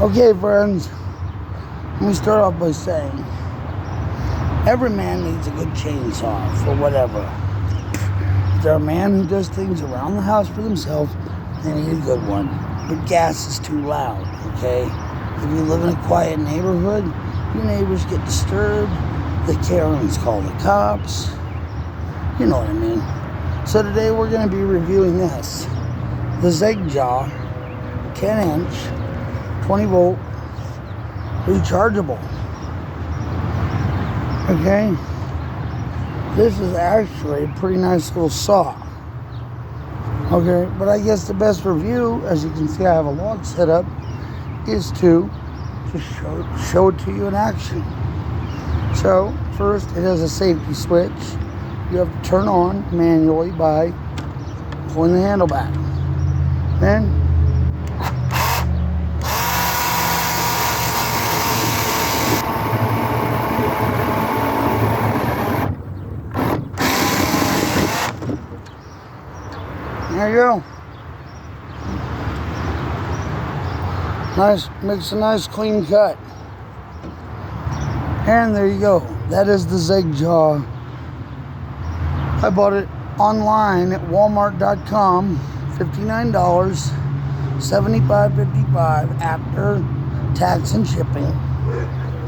Okay, friends, let me start off by saying every man needs a good chainsaw for whatever. If they're a man who does things around the house for themselves, they need a good one. But gas is too loud, okay? If you live in a quiet neighborhood, your neighbors get disturbed, the Karens call the cops, you know what I mean. So today we're going to be reviewing this, the Zegjaw 10-inch 20-volt rechargeable. Okay, this is actually a pretty nice little saw. Okay, but I guess the best review, as you can see I have a log set up, is to just show it to you in action. So first, it has a safety switch you have to turn on manually by pulling the handle back. Then there you go. Nice, makes a nice clean cut. And there you go. That is the Zegjaw. I bought it online at walmart.com, $59, $75.55 after tax and shipping.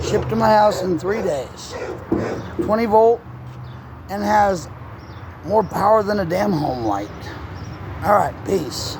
Shipped to my house in 3 days. 20 volt and has more power than a damn home light. All right, peace.